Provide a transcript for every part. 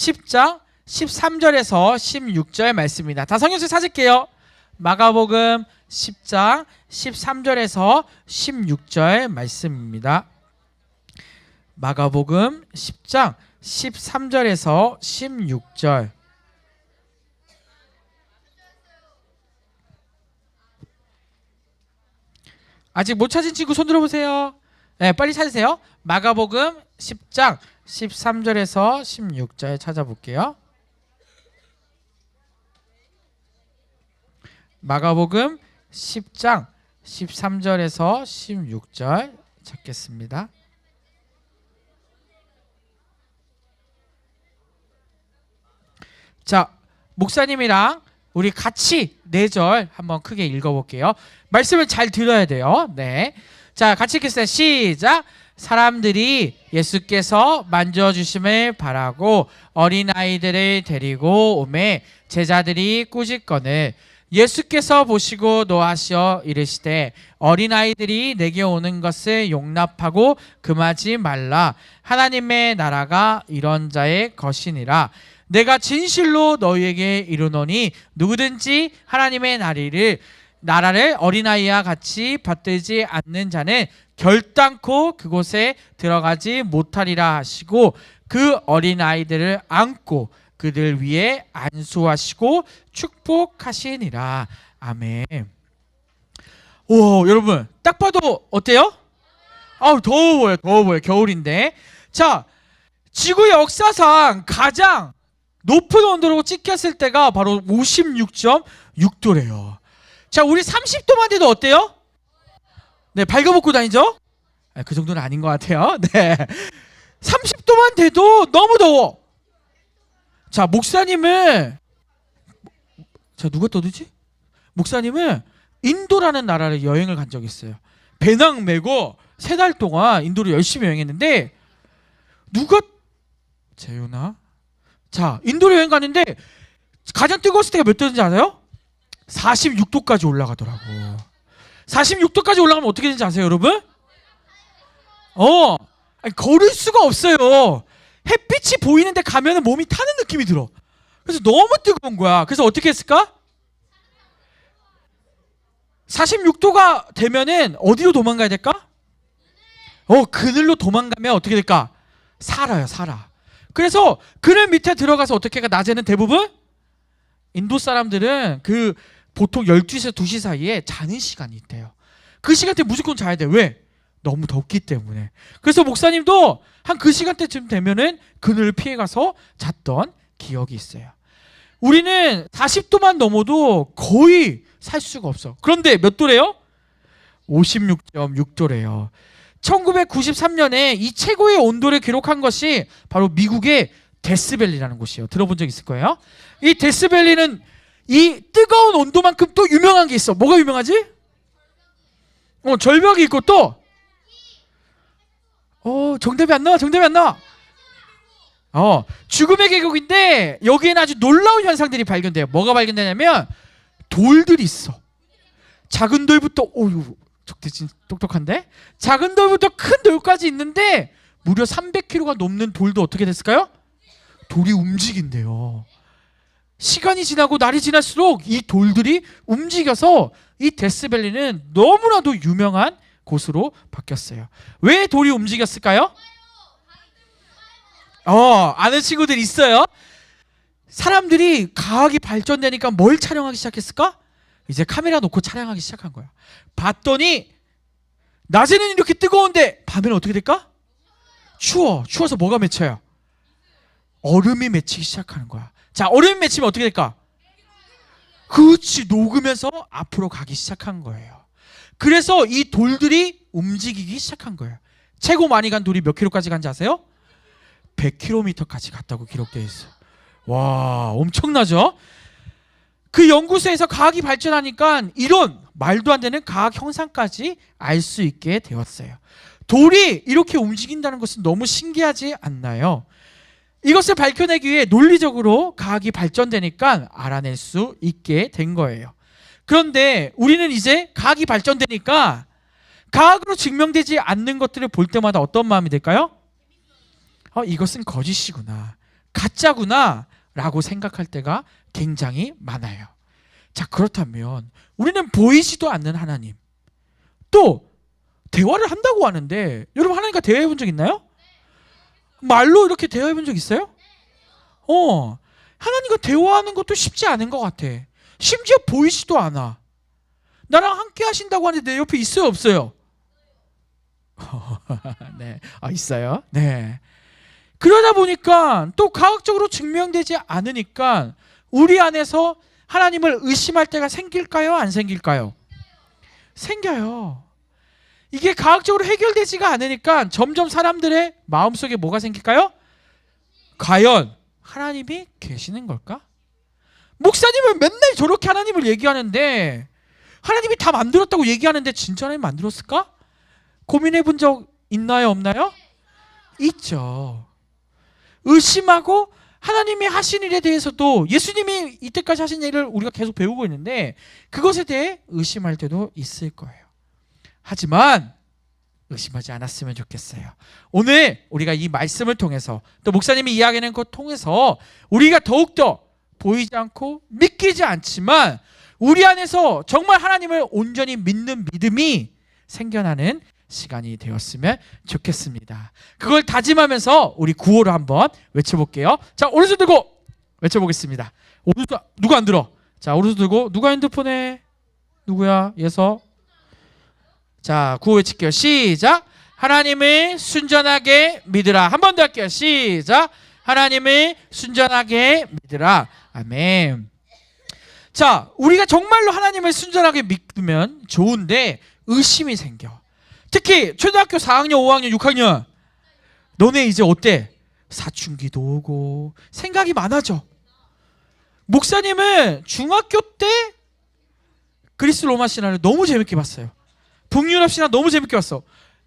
10장 13절에서 16절 말씀입니다. 다 성경책 찾을게요. 마가복음 10장 13절에서 16절 말씀입니다. 마가복음 10장 13절에서 16절. 아직 못 찾은 친구 손 들어보세요. 네, 빨리 찾으세요. 마가복음 10장 13절에서 16절 찾아볼게요. 마가복음 10장 13절에서 16절 찾겠습니다. 자, 목사님이랑 우리 같이 4절 한번 크게 읽어볼게요. 말씀을 잘 들어야 돼요. 네, 자, 같이 읽겠습니다. 시작. 사람들이 예수께서 만져주심을 바라고 어린아이들을 데리고 오매 제자들이 꾸짖거늘 예수께서 보시고 노하시어 이르시되 어린아이들이 내게 오는 것을 용납하고 금하지 말라. 하나님의 나라가 이런 자의 것이니라. 내가 진실로 너희에게 이르노니 누구든지 하나님의 나라를 어린아이와 같이 받들지 않는 자는 결단코 그곳에 들어가지 못하리라 하시고 그 어린아이들을 안고 그들 위에 안수하시고 축복하시니라. 아멘. 오, 여러분 딱 봐도 어때요? 아우, 더워 보여. 겨울인데. 자, 지구 역사상 가장 높은 온도로 찍혔을 때가 바로 56.6도래요. 자, 우리 30도만 돼도 어때요? 네, 발겨벗고 다니죠? 그 정도는 아닌 것 같아요. 네, 30도만 돼도 너무 더워. 자, 목사님은 누가 떠들지? 목사님은 인도라는 나라를 여행을 간 적이 있어요. 배낭 메고 3달 동안 인도를 열심히 여행했는데 재윤아? 자, 인도를 여행 갔는데 가장 뜨거웠을 때가 몇 도인지 아세요? 46도까지 올라가더라고. 46도까지 올라가면 어떻게 되는지 아세요, 여러분? 아니, 걸을 수가 없어요. 햇빛이 보이는데 가면은 몸이 타는 느낌이 들어. 그래서 너무 뜨거운 거야. 그래서 어떻게 했을까? 46도가 되면은 어디로 도망가야 될까? 그늘로 도망가면 어떻게 될까? 살아. 그래서 그늘 밑에 들어가서 어떻게 해가 낮에는 대부분 인도 사람들은 그 보통 12시에서 2시 사이에 자는 시간이 있대요. 그 시간대 무조건 자야 돼. 왜? 너무 덥기 때문에. 그래서 목사님도 한 그 시간대쯤 되면은 그늘을 피해가서 잤던 기억이 있어요. 우리는 40도만 넘어도 거의 살 수가 없어. 그런데 몇 도래요? 56.6도래요. 1993년에 이 최고의 온도를 기록한 것이 바로 미국의 데스밸리라는 곳이에요. 들어본 적 있을 거예요. 이 데스밸리는 이 뜨거운 온도만큼 또 유명한 게 있어. 뭐가 유명하지? 절벽이 있고 또 정답이 안 나와. 죽음의 계곡인데 여기에는 아주 놀라운 현상들이 발견돼요. 뭐가 발견되냐면 돌들이 있어. 작은 돌부터 똑똑한데? 작은 돌부터 큰 돌까지 있는데 무려 300kg가 넘는 돌도 어떻게 됐을까요? 돌이 움직인대요. 시간이 지나고 날이 지날수록 이 돌들이 움직여서 이 데스밸리는 너무나도 유명한 곳으로 바뀌었어요. 왜 돌이 움직였을까요? 아는 친구들 있어요. 사람들이 과학이 발전되니까 뭘 촬영하기 시작했을까? 이제 카메라 놓고 촬영하기 시작한 거야. 봤더니 낮에는 이렇게 뜨거운데 밤에는 어떻게 될까? 추워서 뭐가 맺혀요? 얼음이 맺히기 시작하는 거야. 자, 얼음이 맺히면 어떻게 될까? 그렇지, 녹으면서 앞으로 가기 시작한 거예요. 그래서 이 돌들이 움직이기 시작한 거예요. 최고 많이 간 돌이 몇 킬로까지 간지 아세요? 100km까지 갔다고 기록되어 있어요. 와, 엄청나죠? 그 연구소에서 과학이 발전하니까 이런 말도 안 되는 과학 형상까지 알 수 있게 되었어요. 돌이 이렇게 움직인다는 것은 너무 신기하지 않나요? 이것을 밝혀내기 위해 논리적으로 과학이 발전되니까 알아낼 수 있게 된 거예요. 그런데 우리는 이제 과학이 발전되니까 과학으로 증명되지 않는 것들을 볼 때마다 어떤 마음이 들까요? 이것은 거짓이구나. 가짜구나 라고 생각할 때가 굉장히 많아요. 자, 그렇다면 우리는 보이지도 않는 하나님, 또 대화를 한다고 하는데, 여러분 하나님과 대화해 본 적 있나요? 말로 이렇게 대화해 본 적 있어요? 하나님과 대화하는 것도 쉽지 않은 것 같아. 심지어 보이지도 않아. 나랑 함께 하신다고 하는데 내 옆에 있어요, 없어요? 네, 있어요. 네. 그러다 보니까 또 과학적으로 증명되지 않으니까 우리 안에서 하나님을 의심할 때가 생길까요? 안 생길까요? 생겨요. 이게 과학적으로 해결되지가 않으니까 점점 사람들의 마음속에 뭐가 생길까요? 과연 하나님이 계시는 걸까? 목사님은 맨날 저렇게 하나님을 얘기하는데, 하나님이 다 만들었다고 얘기하는데 진짜 하나님 만들었을까? 고민해 본 적 있나요, 없나요? 있죠. 의심하고 하나님이 하신 일에 대해서도, 예수님이 이때까지 하신 일을 우리가 계속 배우고 있는데 그것에 대해 의심할 때도 있을 거예요. 하지만 의심하지 않았으면 좋겠어요. 오늘 우리가 이 말씀을 통해서, 또 목사님이 이야기하는 것 통해서 우리가 더욱더 보이지 않고 믿기지 않지만 우리 안에서 정말 하나님을 온전히 믿는 믿음이 생겨나는 시간이 되었으면 좋겠습니다. 그걸 다짐하면서 우리 구호를 한번 외쳐볼게요. 자, 오른손 들고 외쳐보겠습니다. 오른손, 누가 안 들어? 자, 오른손 들고, 누가 핸드폰에, 누구야? 예서. 자, 구호 외칠게요. 시작. 하나님을 순전하게 믿으라. 한 번 더 할게요. 시작. 하나님을 순전하게 믿으라. 아멘. 자, 우리가 정말로 하나님을 순전하게 믿으면 좋은데 의심이 생겨. 특히 초등학교 4학년, 5학년, 6학년, 너네 이제 어때? 사춘기도 오고 생각이 많아져. 목사님은 중학교 때 그리스 로마 신화를 너무 재밌게 봤어요. 북유럽 신화 너무 재밌게 봤어.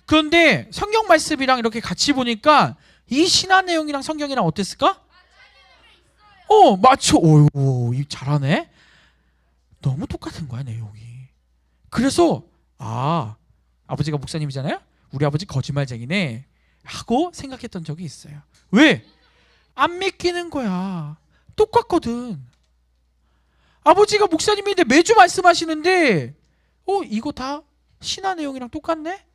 그런데 성경 말씀이랑 이렇게 같이 보니까 이 신화 내용이랑 성경이랑 어땠을까? 맞죠. 오이고, 잘하네. 너무 똑같은 거야, 내용이. 그래서 아버지가 목사님이잖아요. 우리 아버지 거짓말쟁이네 하고 생각했던 적이 있어요. 왜? 안 믿기는 거야. 똑같거든. 아버지가 목사님인데 매주 말씀하시는데 이거 다 신화 내용이랑 똑같네?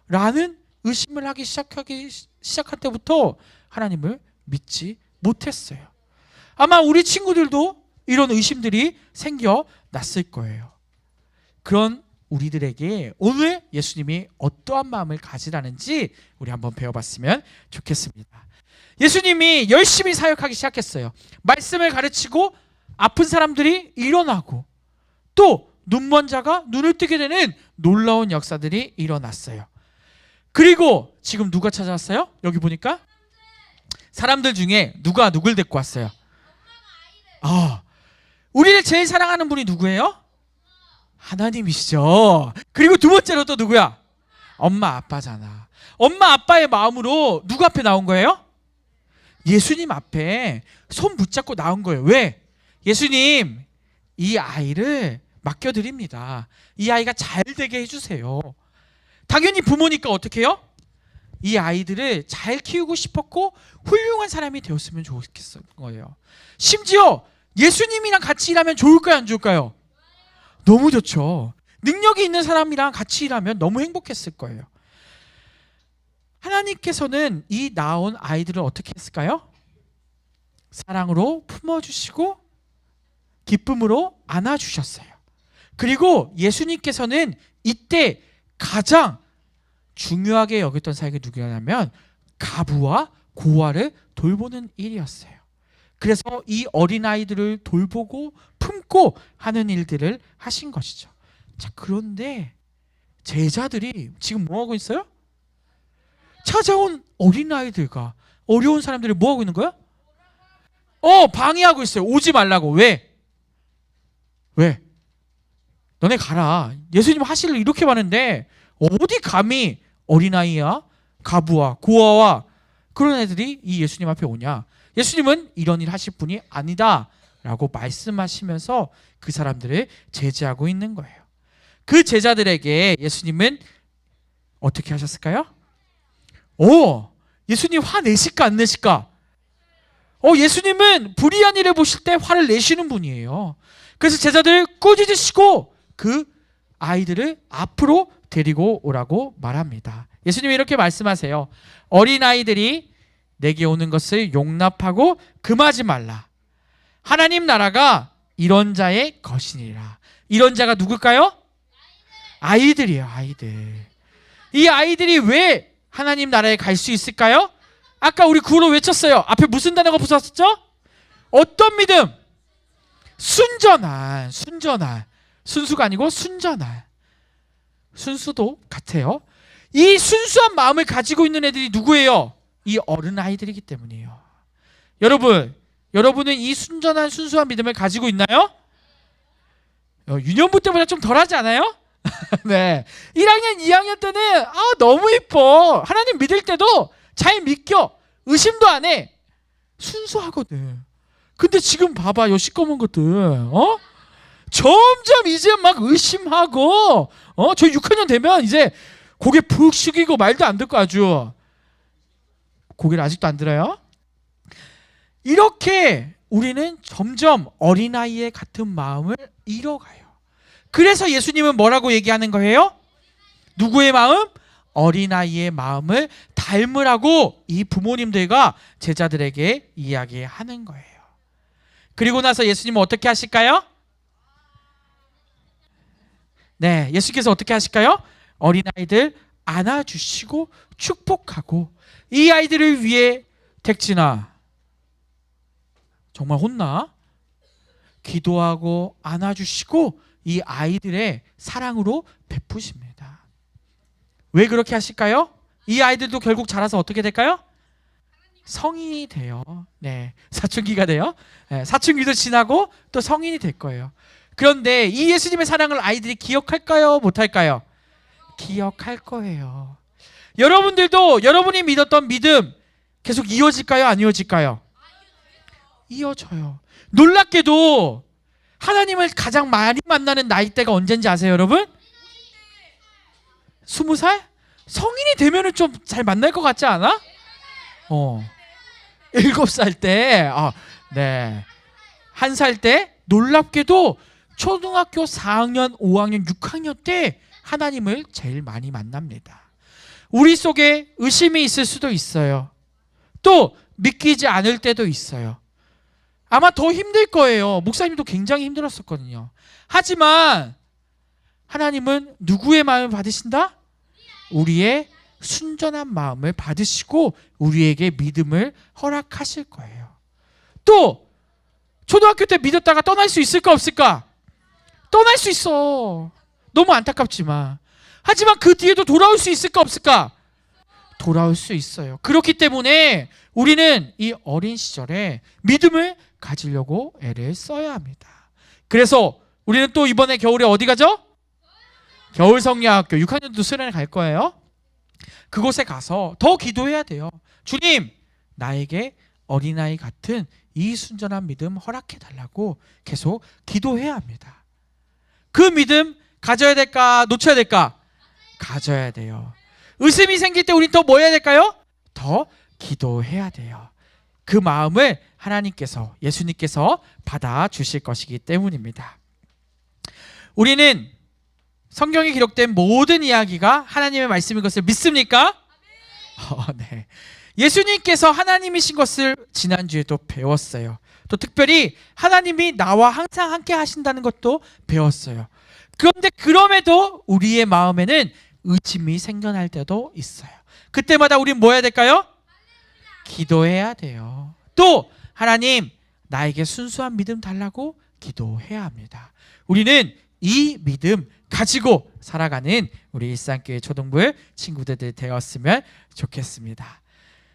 라는 의심을 하기 시작할 때부터 하나님을 믿지 못했어요. 아마 우리 친구들도 이런 의심들이 생겨났을 거예요. 그런 우리들에게 오늘 예수님이 어떠한 마음을 가지라는지 우리 한번 배워봤으면 좋겠습니다. 예수님이 열심히 사역하기 시작했어요. 말씀을 가르치고 아픈 사람들이 일어나고, 또 눈먼 자가 눈을 뜨게 되는 놀라운 역사들이 일어났어요. 그리고 지금 누가 찾아왔어요? 여기 보니까 사람들 중에 누가 누굴 데리고 왔어요? 우리를 제일 사랑하는 분이 누구예요? 하나님이시죠. 그리고 두 번째로 또 누구야? 엄마 아빠잖아. 엄마 아빠의 마음으로 누구 앞에 나온 거예요? 예수님 앞에 손 붙잡고 나온 거예요. 왜? 예수님, 이 아이를 맡겨드립니다. 이 아이가 잘 되게 해주세요. 당연히 부모니까 어떻게 해요? 이 아이들을 잘 키우고 싶었고 훌륭한 사람이 되었으면 좋겠을 거예요. 심지어 예수님이랑 같이 일하면 좋을까요, 안 좋을까요? 너무 좋죠. 능력이 있는 사람이랑 같이 일하면 너무 행복했을 거예요. 하나님께서는 이 낳은 아이들을 어떻게 했을까요? 사랑으로 품어주시고 기쁨으로 안아주셨어요. 그리고 예수님께서는 이때 가장 중요하게 여겼던 사역이 누구냐면 가부와 고아를 돌보는 일이었어요. 그래서 이 어린아이들을 돌보고 품고 하는 일들을 하신 것이죠. 자, 그런데 제자들이 지금 뭐하고 있어요? 찾아온 어린아이들과 어려운 사람들이 뭐하고 있는 거야? 방해하고 있어요. 오지 말라고. 왜? 너네 가라. 예수님 하실 일 이렇게 많은데 어디 감히 어린아이야, 가부와 고아와 그런 애들이 이 예수님 앞에 오냐. 예수님은 이런 일 하실 분이 아니다 라고 말씀하시면서 그 사람들을 제지하고 있는 거예요. 그 제자들에게 예수님은 어떻게 하셨을까요? 예수님 화내실까 안 내실까? 예수님은 불의한 일을 보실 때 화를 내시는 분이에요. 그래서 제자들을 꾸짖으시고 그 아이들을 앞으로 데리고 오라고 말합니다. 예수님이 이렇게 말씀하세요. 어린아이들이 내게 오는 것을 용납하고 금하지 말라. 하나님 나라가 이런 자의 것이니라. 이런 자가 누굴까요? 아이들이에요. 아이들. 이 아이들이 왜 하나님 나라에 갈 수 있을까요? 아까 우리 구호로 외쳤어요. 앞에 무슨 단어가 붙었었죠? 어떤 믿음? 순전한. 순수가 아니고 순전한. 순수도 같아요. 이 순수한 마음을 가지고 있는 애들이 누구예요? 이 어른아이들이기 때문이에요. 여러분은 이 순수한 믿음을 가지고 있나요? 유년부 때보다 좀 덜하지 않아요? 네. 1학년, 2학년 때는 너무 이뻐. 하나님 믿을 때도 잘 믿겨. 의심도 안 해. 순수하거든. 근데 지금 봐봐, 요 시꺼먼 것들. 점점 이제 막 의심하고, 저 6학년 되면 이제 고개 푹 숙이고 말도 안 듣고 아주. 고개를 아직도 안 들어요? 이렇게 우리는 점점 어린아이의 같은 마음을 잃어가요. 그래서 예수님은 뭐라고 얘기하는 거예요? 누구의 마음? 어린아이의 마음을 닮으라고 이 부모님들과 제자들에게 이야기하는 거예요. 그리고 나서 예수님은 어떻게 하실까요? 네, 예수께서 어떻게 하실까요? 어린아이들 안아주시고 축복하고, 이 아이들을 위해 택진아 정말 혼나? 기도하고 안아주시고 이 아이들의 사랑으로 베푸십니다. 왜 그렇게 하실까요? 이 아이들도 결국 자라서 어떻게 될까요? 성인이 돼요. 네, 사춘기가 돼요. 네, 사춘기도 지나고 또 성인이 될 거예요. 그런데 이 예수님의 사랑을 아이들이 기억할까요? 못할까요? 기억할 거예요. 여러분들도 여러분이 믿었던 믿음 계속 이어질까요? 안 이어질까요? 이어져요. 놀랍게도 하나님을 가장 많이 만나는 나이대가 언젠지 아세요, 여러분? 20살? 성인이 되면은 좀 잘 만날 것 같지 않아? 7살 때, 네, 1살 때, 놀랍게도 초등학교 4학년, 5학년, 6학년 때 하나님을 제일 많이 만납니다. 우리 속에 의심이 있을 수도 있어요. 또 믿기지 않을 때도 있어요. 아마 더 힘들 거예요. 목사님도 굉장히 힘들었었거든요. 하지만 하나님은 누구의 마음을 받으신다? 우리의 순전한 마음을 받으시고 우리에게 믿음을 허락하실 거예요. 또 초등학교 때 믿었다가 떠날 수 있을까 없을까? 떠날 수 있어. 너무 안타깝지만. 하지만 그 뒤에도 돌아올 수 있을까 없을까? 돌아올 수 있어요. 그렇기 때문에 우리는 이 어린 시절에 믿음을 가지려고 애를 써야 합니다. 그래서 우리는 또 이번에 겨울에 어디 가죠? 겨울성야학교 6학년도 수련회 갈 거예요. 그곳에 가서 더 기도해야 돼요. 주님, 나에게 어린아이 같은 이 순전한 믿음 허락해 달라고 계속 기도해야 합니다. 그 믿음 가져야 될까? 놓쳐야 될까? 가져야 돼요. 의심이 생길 때 우리 또 뭐 해야 될까요? 더 기도해야 돼요. 그 마음을 하나님께서, 예수님께서 받아주실 것이기 때문입니다. 우리는 성경에 기록된 모든 이야기가 하나님의 말씀인 것을 믿습니까? 네. 예수님께서 하나님이신 것을 지난주에도 배웠어요. 또 특별히 하나님이 나와 항상 함께 하신다는 것도 배웠어요. 그런데 그럼에도 우리의 마음에는 의심이 생겨날 때도 있어요. 그때마다 우리는 뭐 해야 될까요? 기도해야 돼요. 또 하나님, 나에게 순수한 믿음 달라고 기도해야 합니다. 우리는 이 믿음 가지고 살아가는 우리 일산교회 초등부 친구들 되었으면 좋겠습니다.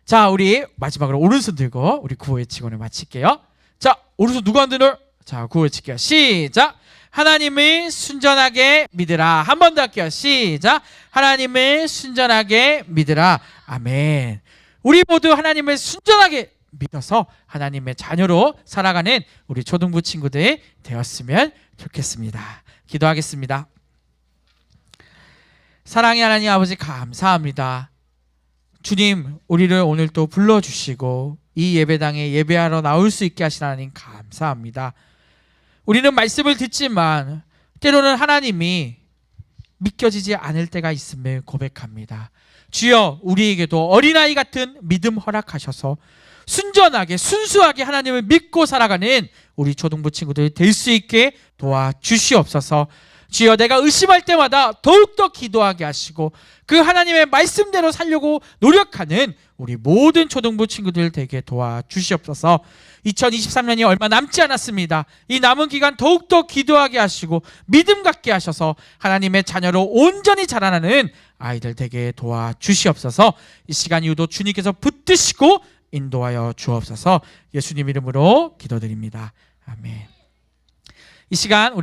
자, 우리 마지막으로 오른손 들고 우리 구호 외치고는 마칠게요. 자, 오른손 누구 안 드노? 자, 구호 외칠게요. 시작. 하나님을 순전하게 믿으라. 한 번 더 할게요. 시작. 하나님을 순전하게 믿으라. 아멘. 우리 모두 하나님을 순전하게 믿어서 하나님의 자녀로 살아가는 우리 초등부 친구들 되었으면 좋겠습니다. 기도하겠습니다. 사랑의 하나님 아버지, 감사합니다. 주님, 우리를 오늘 또 불러주시고 이 예배당에 예배하러 나올 수 있게 하신 하나님 감사합니다. 우리는 말씀을 듣지만 때로는 하나님이 믿겨지지 않을 때가 있음을 고백합니다. 주여, 우리에게도 어린아이 같은 믿음 허락하셔서 순전하게 순수하게 하나님을 믿고 살아가는 우리 초등부 친구들 될 수 있게 도와주시옵소서. 주여, 내가 의심할 때마다 더욱더 기도하게 하시고 그 하나님의 말씀대로 살려고 노력하는 우리 모든 초등부 친구들 되게 도와주시옵소서. 2023년이 얼마 남지 않았습니다. 이 남은 기간 더욱더 기도하게 하시고 믿음 갖게 하셔서 하나님의 자녀로 온전히 자라나는 아이들 되게 도와주시옵소서. 이 시간 이후도 주님께서 붙드시고 인도하여 주옵소서. 예수님 이름으로 기도드립니다. 아멘. 이 시간 우리